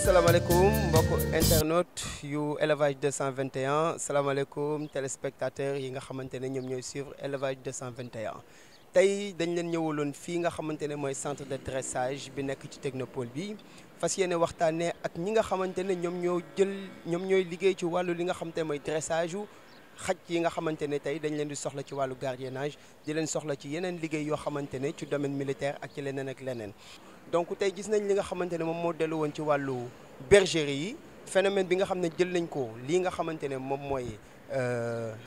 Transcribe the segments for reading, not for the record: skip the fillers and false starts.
asalaamaaleykum mbokku internautes yu élevage 221 salaamaaleykum téléspectateurs yi nga xamante ne ñoom ñooy suivre élevage 221 tey dañ leen ñëwaloon fii nga xamante ne mooy centre de dressage bi nekk ci technopole bi fas yéene waxtaanee ak ñi nga xamante ne ñoom ñooy liggéey ci wàllu li nga xamante ne mooy dressage yu xaj yi nga xamante ne tey dañ leen di soxla ci wàllu gardiennage di leen soxla ci yeneen liggéey yoo xamante ne ci domaine militaire ak ci leneen ak leneen. donc tey gis nañ li nga xamante ne moom moo dellu woon ci wàllu bergerie yi phénomène bi nga xam ne jël nañ ko lii nga xamante ne moom mooy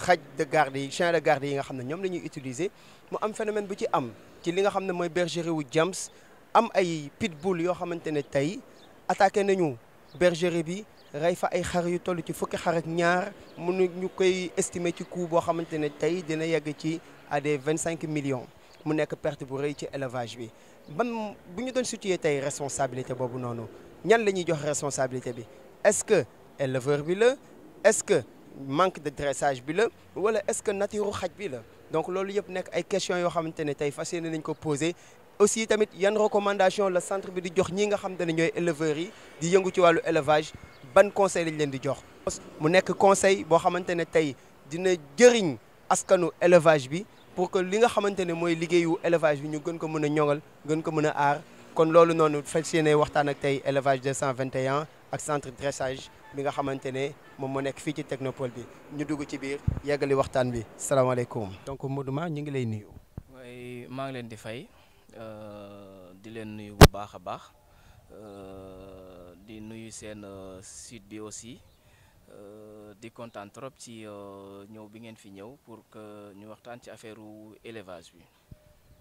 xaj de garde yi chien de garde yi nga xam ne ñoom la ñuy utiliser mu am phénomène bu ci am ci li nga xam ne mooy bergerie wu Jams am ay pitbull yoo xamante ne tey attaqué nañu bergerie bi rey fa ay xar yu toll ci fukki xar ak ñaar mënu ñu koy estimer ci coût boo xamante ne tey dina yegg ci à des 25 millions mu nekk perte bu rëy ci élevage bi. ban bu ñu doon situé tey responsabilité boobu noonu ñan la ñuy jox responsabilité bi est-ce que éleveur bi la est-ce que manque de dressage bi la wala est-ce que nature xaj bi la donc loolu yëpp nekk ay questions yoo xamante ne tey fas yéene nañ ko poser aussi tamit yan recommandation la centre bi di jox ñi nga xamante ne ñooy éleveurs yi di yëngu ci wàllu élevage ban conseil lañ leen di jox. mu nekk conseil boo xamante ne tey dina jëriñ askanu élevage bi. pour que li nga xamante ne mooy liggéeyu élevage bi ñu gën ko mën a ñoŋal gën ko mën a aar kon loolu noonu fas yéene waxtaan ak tey élevage 221 ak centre dressage bi nga xamante ne moom moo nekk fii ci technopole bi ñu dugg ci biir yeggali waxtaan bi salaamaaleykum. donc Modou Ma ñu ngi lay nuyu. waaye maa ngi leen di fay di leen nuyu bu baax a baax di nuyu seen site bi aussi. di kontaan trop ci ñëw bi ngeen fi ñëw pour que ñu waxtaan ci affaire élevage bi.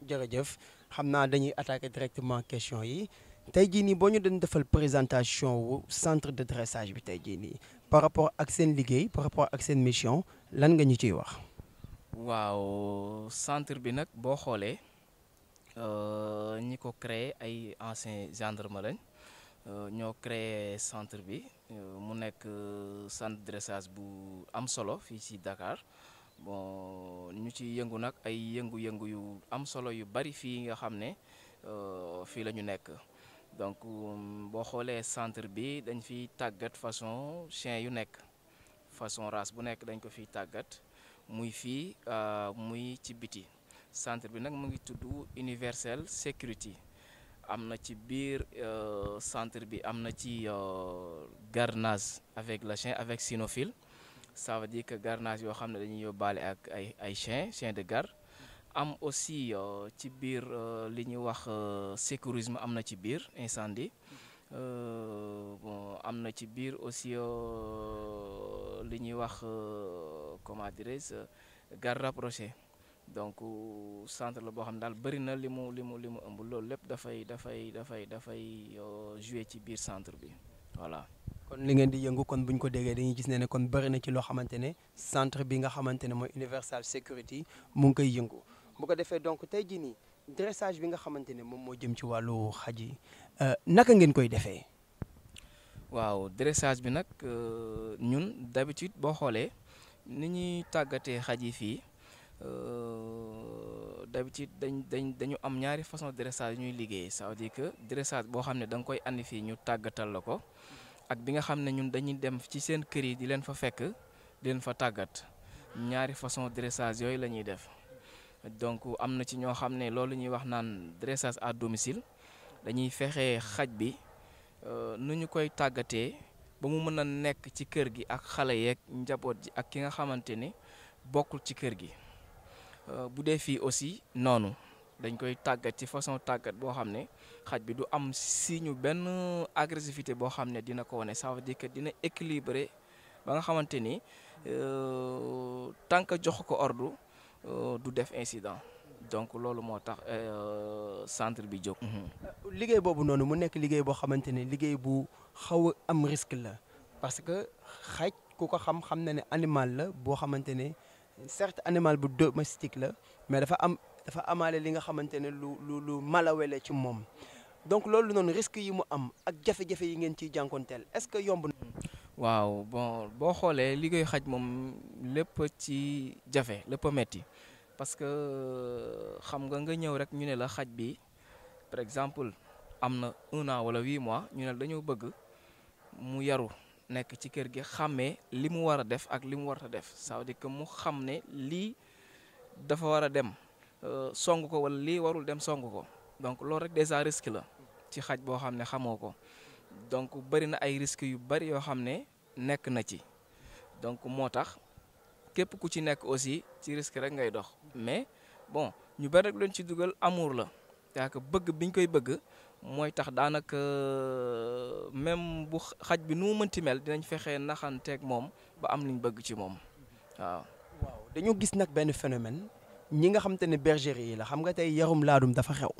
jërëjëf xam naa dañuy attaquer directement question yi tey jii nii boo ñu doon defal présentation wu centre de dressage bi tey jii nii par rapport ak seen liggéey par rapport ak seen mission lan nga ñu ciy wax. waaw centre bi nag boo xoolee ñi ko créé ay anciens gendarmes lañ. ñoo créé centre bi mu nekk centre de dressage bu am solo fii ci Dakar bon ñu ci yëngu nag ay yëngu-yëngu yu am solo yu bari fii nga xam ne fii la ñu nekk donc boo xoolee centre bi dañ fiy tàggat façon chien yu nekk façon race bu nekk dañ ko fiy tàggat muy fii muy ci biti centre bi nag mu ngi tudd Universal Security. am na ci biir centre bi am na ci garnage avec le chien avec cynophile ça veut dire que garnage yoo xam ne dañuy yóbbaale ak ay chien de garde am aussi ci biir li ñuy wax sécurisme am na ci biir incendie bon am na ci biir aussi li ñuy wax comment dirais-je garde rapproché donc centre la boo xam ne daal bëri na li mu ëmb loolu lépp dafay jouer ci biir centre bi voilà. kon li ngeen di yëngu kon bu ñu ko déggee dañuy gis ne kon bëri na ci loo xamante ne centre bi nga xamante ne mooy Universal Security mu ngi koy yëngu bu ko defee donc tey jii nii dressage bi nga xamante ne moom moo jëm ci wàllu xaj yi naka ngeen koy defee. waaw dressage bi nag ñun d'habitude boo xoolee ni ñuy tàggatee xaj yi fii. d'habitude dañu am ñaari façon dressage ñuy liggéey ça veut dire que dressage boo xam ne da nga koy andi fii ñu tàggatal la ko ak bi nga xam ne ñun dañuy dem ci seen kër yi di leen fa fekk di leen fa tàggat ñaari façon dressage yooyu la ñuy def donc am na ci ñoo xam ne loolu ñuy wax naan dressage à domicile dañuy fexe xaj bi nu ñu koy tàggatee ba mu mën a nekk ci kër gi ak xale yeeg njaboot ji ak ki nga xamante ni bokkul ci kër gi. bu dee fii aussi noonu dañ koy tàggat ci façon tàggat boo xam ne xaj bi du am signe benn agressivité boo xam ne dina ko wane ça veut dire que dina équilibré ba nga xamante ni tant que jox ko ordre du def incident donc loolu moo tax centre bi jóg. liggéey boobu noonu mu nekk liggéey boo xamante ne liggéey bu xaw a am risque la parce que xaj ku ko xam na ne animal la boo xamante ne. certes animal bu domestique la mais dafa amaale li nga xamante ne lu malawele ci moom donc loolu noonu risque yi mu am ak jafe-jafe yi ngeen ciy jànkonteel est-ce que yomb na. waaw bon boo xoolee liggéey xaj moom lépp ci jafe lépp a metti parce que xam nga ñëw rek ñu ne la xaj bi par exemple am na 1 an wala 8 mois ñu ne dañoo bëgg mu yaru nekk ci kër gi xàmmee li mu war a def ak li mu war a def ça veut dire que mu xam ne lii dafa war a dem song ko wala lii warul dem song ko donc loolu rek déjà risque la ci xaj boo xam ne xamoo ko donc bëri na ay risques yu bëri yoo xam ne nekk na ci donc moo tax képp ku ci nekk aussi ci risque rek ngay dox mais bon ñu bëri rek leen ci dugal amour la yaa que bëgg biñ koy bëgg mooy tax daanaka même bu xaj bi nu mu mënti mel dinañ fexe naxanteeg moom ba am liñ bëgg ci moom waaw. waaw dañoo gis nag benn phénomène ñi nga xamante ne bergerie yi la xam nga tey yarum laadum dafa xew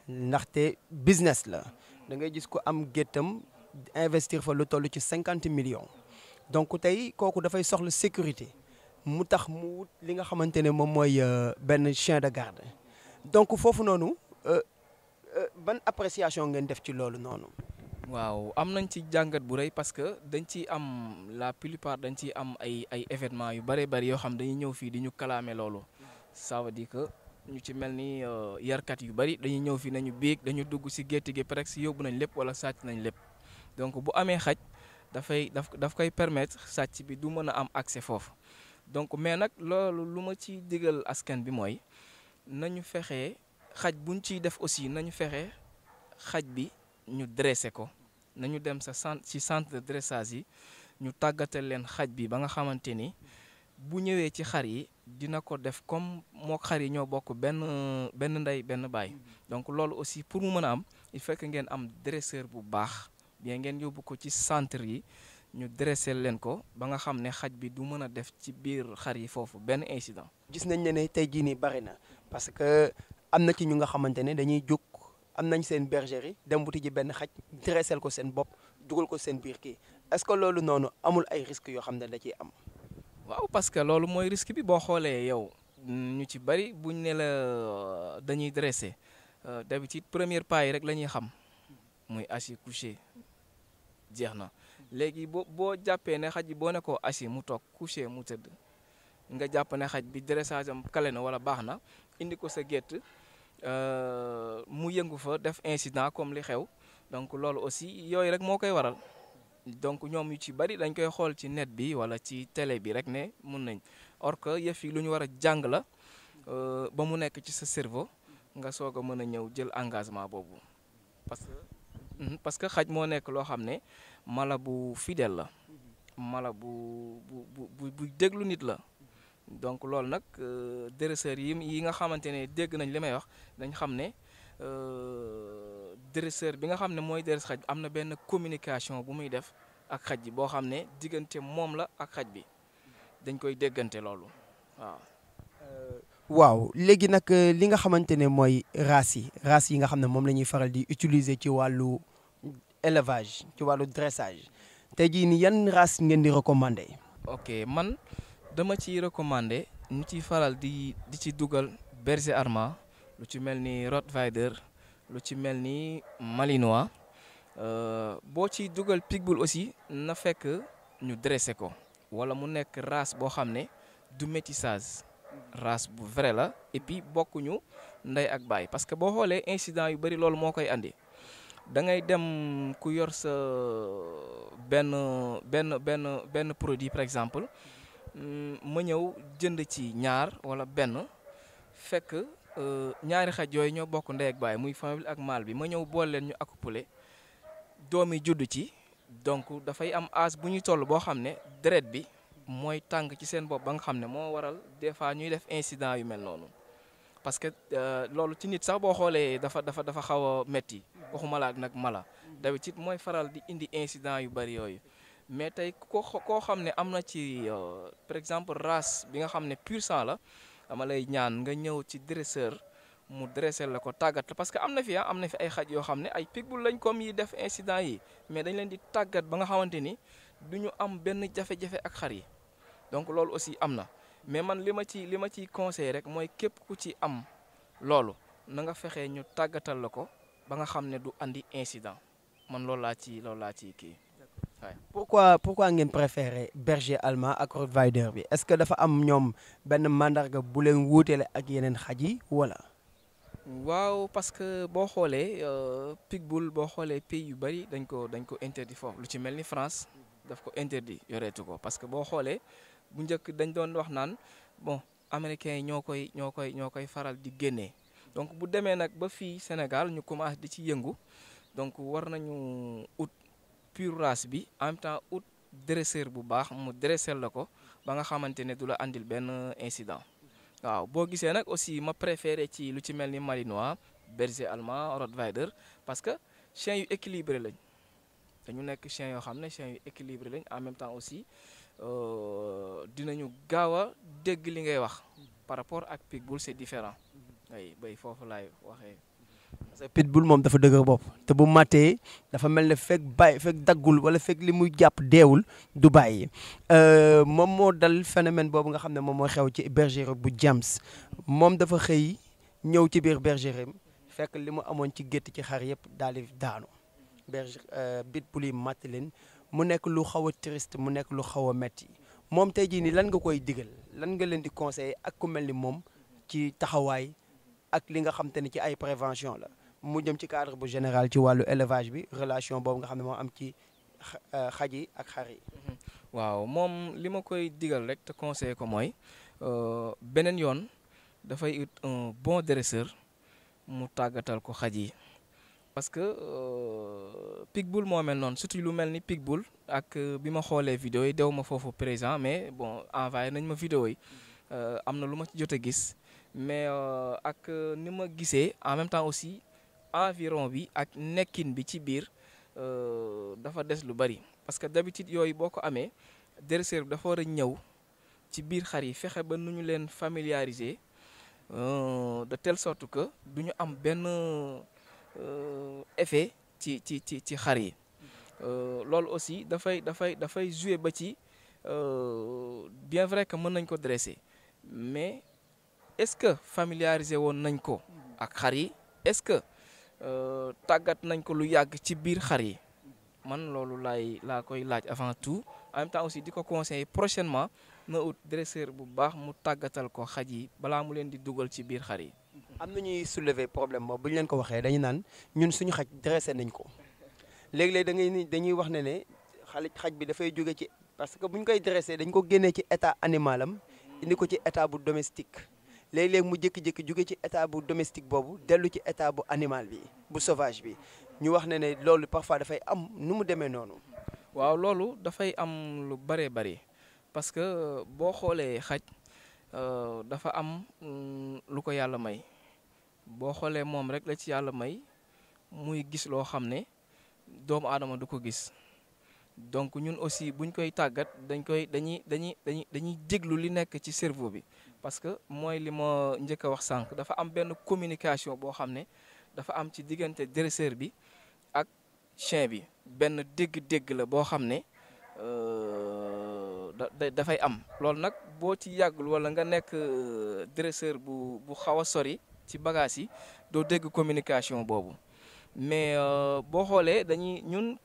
ndaxte business la da ngay gis ko am géttam investir fa lu toll ci 50 millions donc tey kooku dafay soxla sécurité mu tax mu wut li nga xamante ne moom mooy benn chien de garde donc foofu noonu ban appréciation ngeen def ci loolu noonu. waaw am nañ ci jàngat bu rëy parce que dañ ciy am la plupart dañ ciy am ay événements yu bëree bëri yoo xam dañuy ñëw fii di ñu kalaame loolu ça veut dire que ñu ci mel ni yarkat yu bëri dañuy ñëw fii nañu biig dañu dugg si gétt gi presque yóbbu nañ lépp wala sàcc nañ lépp donc bu amee xaj daf koy permettre sàcc bi du mën a am accès foofu donc mais nag loolu lu ma ci digal askan bi mooy nañu fexe xaj buñ ciy def aussi nañu fexe xaj bi ñu dressé ko nañu dem ci centre de dressage yi ñu tàggatal leen xaj bi ba nga xamante ni bu ñëwee ci xar yi dina ko def comme moo xar yi ñoo bokk benn ndey benn baay donc loolu aussi pour mu mën a am il faut que ngeen am dresseur bu baax bien ngeen yóbbu ko ci centre yi ñu dressé leen ko ba nga xam ne xaj bi du mën a def ci biir xar yi foofu benn incident. gis nañ ne tey jii nii bari na parce que am na ci ñu nga xamante ne dañuy jóg am nañ seen bergerie dem wuti ji benn xaj dressel ko seen bopp dugal ko seen biir kii est-ce que loolu noonu amul ay risques yoo xam ne da ciy am. waaw parce que loolu mooy risque bi boo xoolee yow ñu ci bari buñ ne la dañuy dressé d'habitude première pas yi rek la ñuy xam muy assis couché jeex na léegi boo jàppee ne xaj bi boo ne ko assis mu toog couché mu tëdd nga jàpp ne xaj bi dressage am kale na wala baax na indi ko sa gétt mu yëngu fa def incident comme li xew donc loolu aussi yooyu rek moo koy waral donc ñoom yu ci bari dañ koy xool ci net bi wala ci télé bi rek ne mun nañ or que yëf yi lu ñu war a jàng la ba mu nekk ci sa cerveau nga soog a mën a ñëw jël engagement boobu parce que xaj moo nekk loo xam ne mala bu fidèle la mala bu déglu nit la donc loolu nag dresseur yi nga xamante ne dégg nañ li may wax dañ xam ne dresseur bi nga xam ne mooy dress xaj am na benn communication bu muy def ak xaj bi boo xam ne diggante moom la ak xaj bi dañ koy déggante loolu waaw. waaw léegi nag li nga xamante ne mooy race yi nga xam ne moom la ñuy faral di utiliser ci wàllu élevage ci wàllu dressage tey jii ni yan race ngeen di recommander. ok man dama ciy recommander ñu ciy faral di ci dugal berger allemand lu ci mel ni rottweiler lu ci mel ni malinois boo ciy dugal pitbull aussi na fekk ñu dressé ko wala mu nekk race boo xam ne du métissage race bu vrai la et puis bokkuñu ndey ak baay parce que boo xoolee incident yu bari loolu moo koy andi da ngay dem ku yor sa benn produit par exemple ma ñëw jënd ci ñaar wala benn fekk ñaari xaj yooyu ñoo bokk ndey ak baay muy femelle ak mâle bi ma ñëw boole leen ñu accoupler doom yi judd ci donc dafay am âge bu ñuy toll boo xam ne deret bi mooy tàng ci seen bopp ba nga xam ne moo waral des fois ñuy def incident yu mel noonu parce que loolu ci nit sax boo xoolee dafa xaw a metti waxuma la ak nag mala d'habitude mooy faral di indi incident yu bari yooyu mais tey koo xam ne am na ci par exemple race bi nga xam ne pur sang la dama lay ñaan nga ñëw ci dresseur mu dressé la ko tàggat la parce que am na fi ay xaj yoo xam ne ay pitbull lañ comme yi def incident yi mais dañ leen di tàggat ba nga xamante ni du ñu am benn jafe-jafe ak xar yi donc loolu aussi am na mais man li ma ciy conseillé rek mooy képp ku ci am loolu na nga fexe ñu tàggatal la ko ba nga xam ne du andi incident man loolu laa ci kii waaye. pourquoi ngeen préféré berger allemand ak rottweiler bi est-ce que dafa am ñoom benn mandarga bu leen wuutele ak yeneen xaj yi wala. waaw parce que boo xoolee pitbull boo xoolee pays yu bari dañ ko interdit foofu lu ci mel ni France daf ko interdit yoreetu ko parce que boo xoolee bu njëkk dañ doon wax naan bon américains yi ñoo koy faral di génnee donc bu demee nag ba fii Sénégal ñu commencé di ci yëngu donc war nañu ut pure race bi en même temps ut dresseur bu baax mu dressel la ko ba nga xamante ne du la andil benn incident. waaw boo gisee nag aussi ma préféré ci lu ci mel ni malinois berger allemand rottweiler parce que chien yu équilibré lañ dañu nekk chien yoo xam ne chien yu équilibré lañ en même temps aussi dinañu gaaw a dégg li ngay wax par rapport ak pitbull c'est différent ay bay foofu laay waxee. parce que pitbull moom dafa dëgër bopp te bu màttee dafa mel ne fekk daggul wala fekk li muy jàpp deewul du bàyyi moom moo dal phénomène boobu nga xam ne moom moo xew ci bergerie bu James moom dafa xëy ñëw ci biir bergerie fekk li mu amoon ci gétt ci xar yëpp daal di daanu pitbull yi màtt leen mu nekk lu xaw a triste mu nekk lu xaw a metti moom tey jii nii lan nga koy digal lan nga leen di conseiller ak ku mel ni moom ci taxawaay ak li nga xam te ne ci ay prévention la mu jëm ci cadre bu général ci wàllu élevage bi relation boobu nga xam ne moo am ci xaj yi ak xar yi. waaw moom li ma koy digal rek te conseiller ko mooy beneen yoon dafay ut un bon dresseur mu tàggatal ko xaj yi parce que pitbull moo mel noonu surtout lu mel ni pitbull ak bi ma xoolee vidéo yi dew ma foofu présent mais bon envoyé nañ ma vidéo yi am na lu ma ci jot a gis. mais ak ni ma gisee en même temps aussi environ bi ak nekkin bi ci biir dafa des lu bari parce que d'habitude yooyu boo ko amee dresseur bi dafa war a ñëw ci biir xar yi fexe ba nu ñu leen familiariser de telle sorte que du ñu am benn effet ci xar yi loolu aussi dafay jouer ba ci bien vrai que mën nañ ko dresser mais est-ce que familiariser woon nañ ko ak xar yi est-ce que tàggat nañ ko lu yàgg ci biir xar yi man loolu laa koy laaj avant tout en même temps aussi di ko conseiller prochainement na ut dresseur bu baax mu tàggatal ko xaj yi balaa mu leen di dugal ci biir xar yi. am na ñuy soulever problème boobu bu ñu leen ko waxee dañu naan ñun suñu xaj dressé nañ ko léeg-léeg dañuy wax ne xaj bi dafay jóge ci parce que bu ñu koy dressé dañ ko génnee ci état animal am indi ko ci état bu domestique. léeg-léeg mu jékki-jékki jóge ci état bu domestique boobu dellu ci état bu animal bi bu sauvage bi ñu wax ne loolu parfois dafay am nu mu demee noonu. waaw loolu dafay am lu bëree bëri parce que boo xoolee xaj dafa am lu ko yàlla may boo xoolee moom rek la ci yàlla may muy gis loo xam ne doomu aadama du ko gis donc ñun aussi buñ koy tàggat dañuy déglu li nekk ci cerveau bi. parce que mooy li ma njëkk a wax sànq dafa am benn communication boo xam ne dafa am ci diggante dresseur bi ak chien bi benn dégg-dégg la boo xam ne dafay am loolu nag boo ci yàggul wala nga nekk dresseur bu xaw a sori ci bagage yi doo dégg communication boobu mais boo xoolee dañuy ñun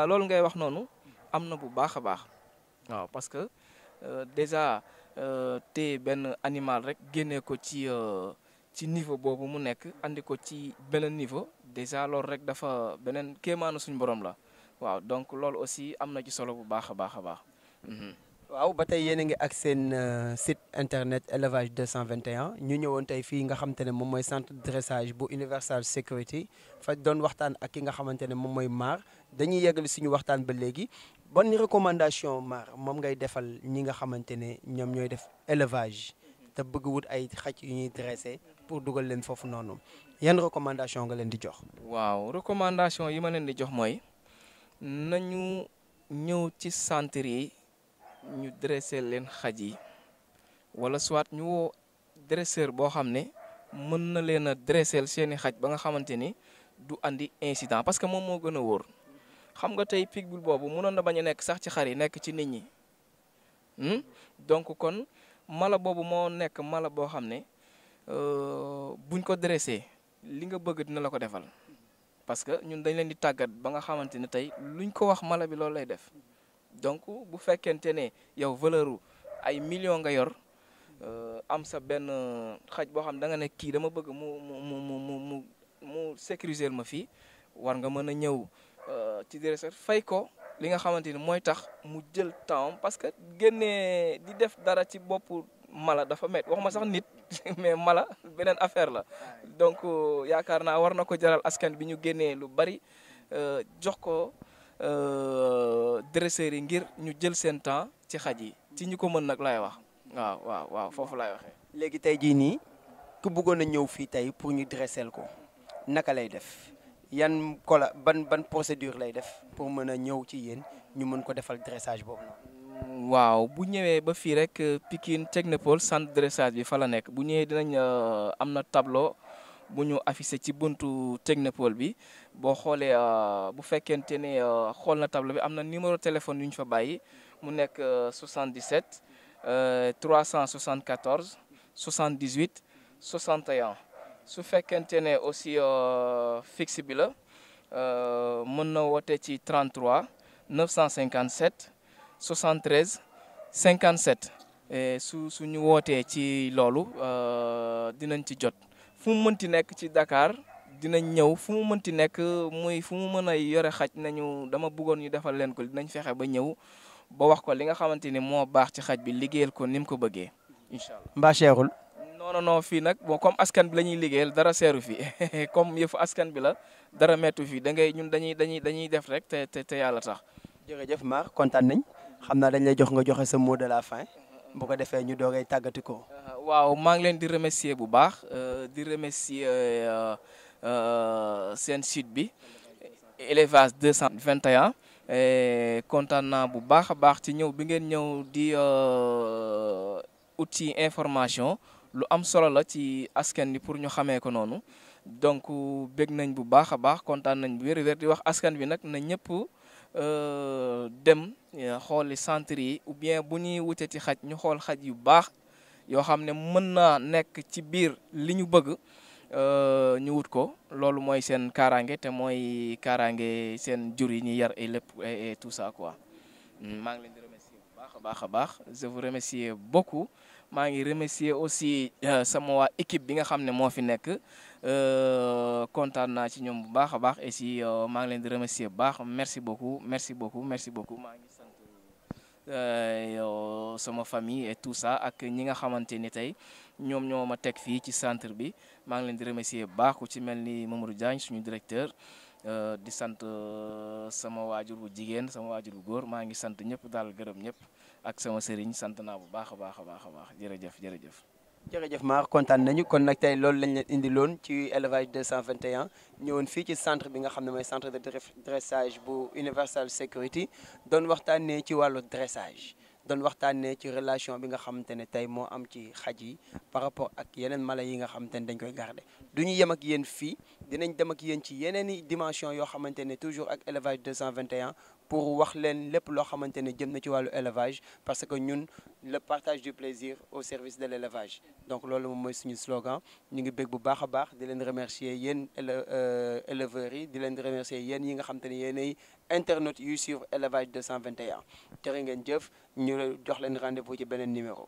loolu ngay wax noonu am na bu baax a baax waaw parce que déjà te benn animal rek génnee ko ci niveau boobu mu nekk andi ko ci beneen niveau déjà loolu rek dafa beneen kéemaanu suñu borom la waaw donc loolu aussi am na ci solo bu baax a baax a baax. waaw ba tey yéen a ngi ak seen site internet élevage 221 ñu ñëwoon tey fii nga xamante ne moom mooy centre de dressage bu Universal Security fa doon waxtaan ak ki nga xamante ne moom mooy Mar dañuy yeggali suñu waxtaan ba léegi bonne recommandation Mar moom ngay defal ñi nga xamante ne ñoom ñooy def élevage te bëgg wut ay xaj yu ñuy dressé pour dugal leen foofu noonu yan recommandation nga leen di jox. waaw recommandation yi ma leen di jox mooy nañu ñëw ci centre yi. ñu dressé leen xaj yi wala soit ñu woo dresseur boo xam ne mën na leen a dressel seeni xaj ba nga xamante ni du andi incident parce que moom moo gën a wóor xam nga tey pitbull boobu mënoon na bañ a nekk sax ci xar yi nekk ci nit ñi donc kon mala boobu moo nekk mala boo xam ne buñ ko dressé li nga bëgg dina la ko defal parce que ñun dañ leen di tàggat ba nga xamante ne tey luñ ko wax mala bi loolu lay def. donc bu fekkente ne yow valeur ay millions nga yor am sa benn xaj boo xam da nga ne kii dama bëgg mu sécuriser ma fii war nga mën a ñëw ci dresseur fay ko li nga xamante ni mooy tax mu jël temps parce que génnee di def dara ci boppu mala dafa met waxuma sax nit mais mala beneen affaire la donc yaakaar naa war na ko jaral askan bi ñu génnee lu bari jox ko dresseurs yi ngir ñu jël seen temps ci xaj yi ci ñu ko mën nag laay wax waaw foofu laay waxee. léegi tey jii nii ku bëggoon a ñëw fii tey pour ñu dressel ko naka lay def yan ban procédure lay def pour mën a ñëw ci yéen ñu mën ko defal dressage boobu noonu. waaw bu ñëwee ba fii rek Pikine Technopole centre dressage bi fa la nekk bu ñëwee dinañ am na tableau bu ñu affiché ci buntu Technopole bi boo xoolee bu fekkente ne xool na tableau bi am na numéro téléphone yu ñu fa bàyyi mu nekk 77 374 78 61 su fekkente ne aussi fixe bi la mën na woote ci 33 957 73 57 su ñu wootee ci loolu dinañ ci jot fu mu mënti nekk ci Dakar dinañ ñëw fu mu mënti nekk muy fu mu mën a yore xaj nañu dama bëggoon ñu defal leen ko dinañ fexe ba ñëw ba wax ko li nga xamante ni moo baax ci xaj bi liggéeyal ko ni mu ko bëggee incha allah. mbaa seerul. non fii nag bon comme askan bi la ñuy liggéeyal dara seeru fi comme yëfu askan bi la dara mettu fi da ngay ñun dañuy def rek te yàlla tax. jërëjëf Mar kontaan nañ xam naa dañ lay jox nga joxe sa mot de la fin bu ko defee ñu doogay tàggati ko. waaw maa ngi leen di remercier bu baax di remercier seen site bi élevage 221 kontaan naa bu baax a baax ci ñëw bi ngeen ñëw di ut ci information lu am solo la ci askan bi pour ñu xamee ko noonu donc bég nañ bu baax a baax kontaan nañ bu wér di wax askan bi nag na ñëpp dem xooli centre yi ou bien bu ñuy wute ci xaj ñu xool xaj yu baax yoo xam ne mën naa nekk ci biir li ñu bëgg ñu wut ko loolu mooy seen kaaraange te mooy kaaraange seen jur yi ñuy yar et lépp et tout ça quoi. maa ngi leen di remercier bu baax a baax je vous remercie beaucoup maa ngi remercier aussi sama waa équipe bi nga xam ne moo fi nekk kontaan naa ci ñoom bu baax a baax et si maa ngi leen di remercier bu baax merci beaucoup maa ngi sant sama famille et tout ça ak ñi nga xamante ni tey ñoom ñoo ma teg fii ci centre bi maa ngi leen di remercier bu baax ku ci mel ni Mamadou Diagne suñu directeur di sant sama waajur bu jigéen sama waajur bu góor maa ngi sant ñëpp daal gërëm ñëpp ak sama sëriñ sant naa bu baax a baax jërëjëf. jërëjëf Mar kontaan nañu kon nag tey loolu lañ leen indiloon ci élevage 221 ñëwoon fii ci centre bi nga xam ne mooy centre de dressage bu Universal Security doon waxtaanee ci wàllu dressage doon waxtaanee ci relation bi nga xamante ne tey moo am ci xaj yi par rapport ak yeneen mala yi nga xamante ne dañ koy garder du ñu yem ak yéen fii dinañ dem ak yéen ci yeneen i dimension yoo xamante ne toujours ak élevage 221 pour wax leen lépp loo xamante ne jëm na ci wàllu élevage parce que ñun le partage du plaisir au service de l' élevage donc loolu moom mooy suñu slogan ñu ngi bég bu baax a baax di leen remercier yéen éleveurs yi di leen remercier yéen yi nga xamante ne yéenay internautes yuy suivre élevage 221 jërë ngeen jëf ñu jox leen rendez-vous ci beneen numéro.